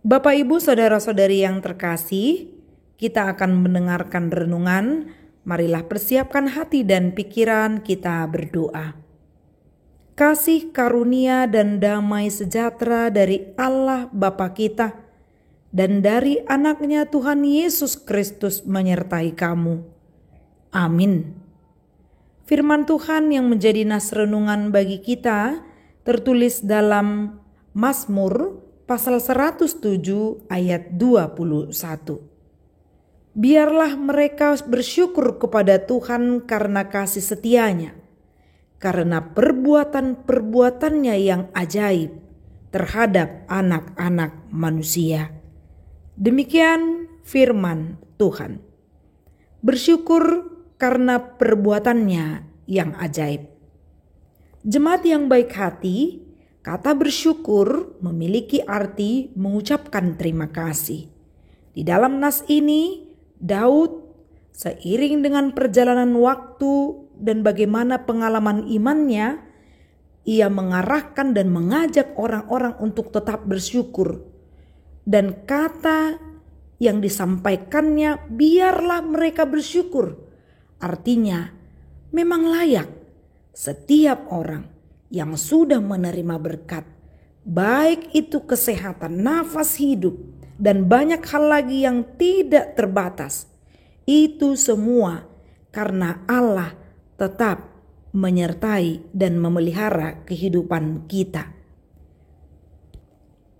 Bapak, Ibu, saudara-saudari yang terkasih, kita akan mendengarkan renungan. Marilah persiapkan hati dan pikiran, kita berdoa. Kasih karunia dan damai sejahtera dari Allah Bapa kita dan dari anaknya Tuhan Yesus Kristus menyertai kamu. Amin. Firman Tuhan yang menjadi nas renungan bagi kita tertulis dalam Mazmur pasal 107 ayat 21. Biarlah mereka bersyukur kepada Tuhan karena kasih setianya, karena perbuatan-perbuatannya yang ajaib terhadap anak-anak manusia. Demikian firman Tuhan. Bersyukur karena perbuatannya yang ajaib. Jemaat yang baik hati, kata bersyukur memiliki arti mengucapkan terima kasih. Di dalam nas ini, Daud seiring dengan perjalanan waktu dan bagaimana pengalaman imannya, ia mengarahkan dan mengajak orang-orang untuk tetap bersyukur. Dan kata yang disampaikannya, biarlah mereka bersyukur. Artinya, memang layak setiap orang yang sudah menerima berkat, baik itu kesehatan, nafas hidup, dan banyak hal lagi yang tidak terbatas. Itu semua karena Allah tetap menyertai dan memelihara kehidupan kita.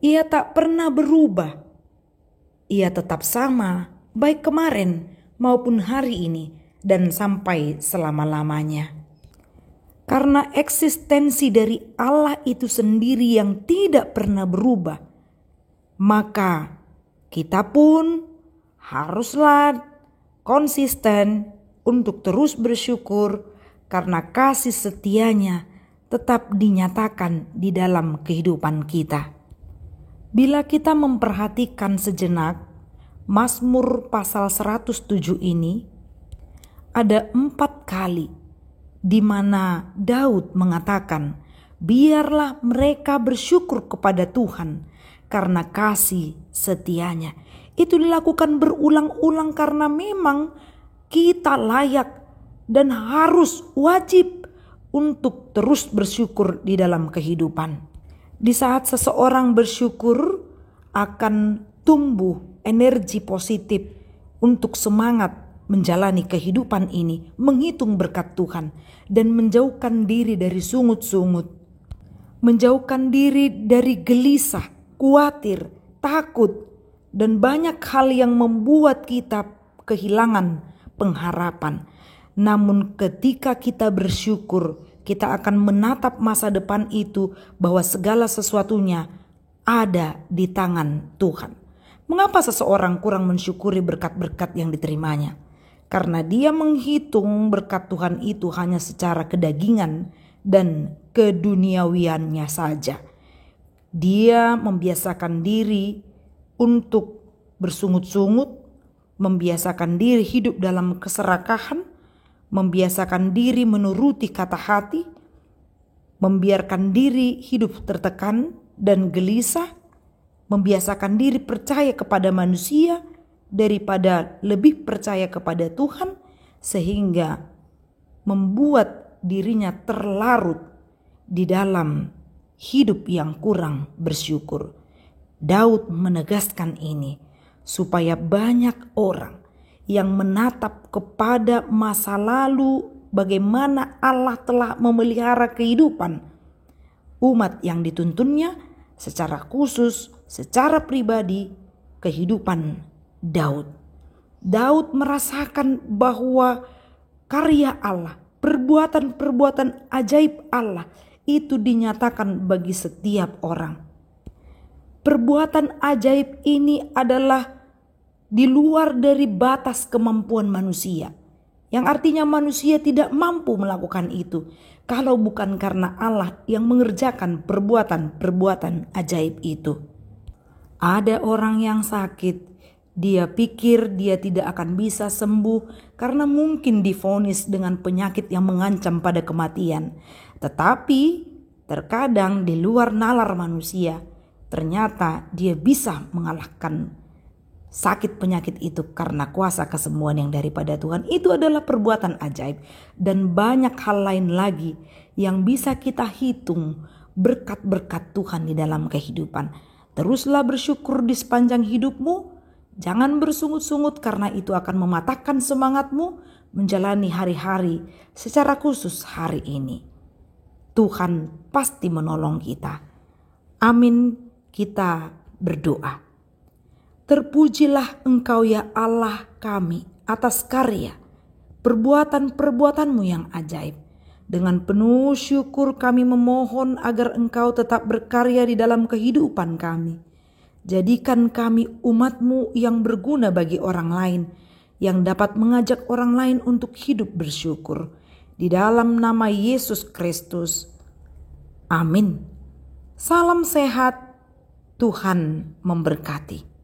Ia tak pernah berubah. Ia tetap sama, baik kemarin maupun hari ini dan sampai selama-lamanya. Karena eksistensi dari Allah itu sendiri yang tidak pernah berubah, maka kita pun haruslah konsisten untuk terus bersyukur karena kasih setianya tetap dinyatakan di dalam kehidupan kita. Bila kita memperhatikan sejenak Mazmur pasal 107 ini, ada 4 kali di mana Daud mengatakan, biarlah mereka bersyukur kepada Tuhan karena kasih setianya. Itu dilakukan berulang-ulang karena memang kita layak dan harus wajib untuk terus bersyukur di dalam kehidupan. Di saat seseorang bersyukur akan tumbuh energi positif untuk semangat menjalani kehidupan ini, menghitung berkat Tuhan dan menjauhkan diri dari sungut-sungut, menjauhkan diri dari gelisah, khawatir, takut, dan banyak hal yang membuat kita kehilangan pengharapan. Namun ketika kita bersyukur, kita akan menatap masa depan itu bahwa segala sesuatunya ada di tangan Tuhan. Mengapa seseorang kurang mensyukuri berkat-berkat yang diterimanya? Karena dia menghitung berkat Tuhan itu hanya secara kedagingan dan keduniawiannya saja. Dia membiasakan diri untuk bersungut-sungut, membiasakan diri hidup dalam keserakahan, membiasakan diri menuruti kata hati, membiarkan diri hidup tertekan dan gelisah, membiasakan diri percaya kepada manusia daripada lebih percaya kepada Tuhan, sehingga membuat dirinya terlarut di dalam hidup yang kurang bersyukur. Daud menegaskan ini supaya banyak orang yang menatap kepada masa lalu, bagaimana Allah telah memelihara kehidupan umat yang dituntunnya, secara khusus, secara pribadi, kehidupan Daud. Daud merasakan bahwa karya Allah, perbuatan-perbuatan ajaib Allah itu dinyatakan bagi setiap orang. Perbuatan ajaib ini adalah di luar dari batas kemampuan manusia, yang artinya manusia tidak mampu melakukan itu kalau bukan karena Allah yang mengerjakan perbuatan-perbuatan ajaib itu. Ada orang yang sakit, dia pikir dia tidak akan bisa sembuh karena mungkin divonis dengan penyakit yang mengancam pada kematian. Tetapi terkadang di luar nalar manusia, ternyata dia bisa mengalahkan sakit penyakit itu karena kuasa kesembuhan yang daripada Tuhan. Itu adalah perbuatan ajaib. Dan banyak hal lain lagi yang bisa kita hitung berkat-berkat Tuhan di dalam kehidupan. Teruslah bersyukur di sepanjang hidupmu. Jangan bersungut-sungut karena itu akan mematahkan semangatmu menjalani hari-hari, secara khusus hari ini. Tuhan pasti menolong kita. Amin, kita berdoa. Terpujilah Engkau ya Allah kami atas karya perbuatan-perbuatanmu yang ajaib. Dengan penuh syukur kami memohon agar Engkau tetap berkarya di dalam kehidupan kami. Jadikan kami umat-Mu yang berguna bagi orang lain, yang dapat mengajak orang lain untuk hidup bersyukur. Di dalam nama Yesus Kristus. Amin. Salam sehat, Tuhan memberkati.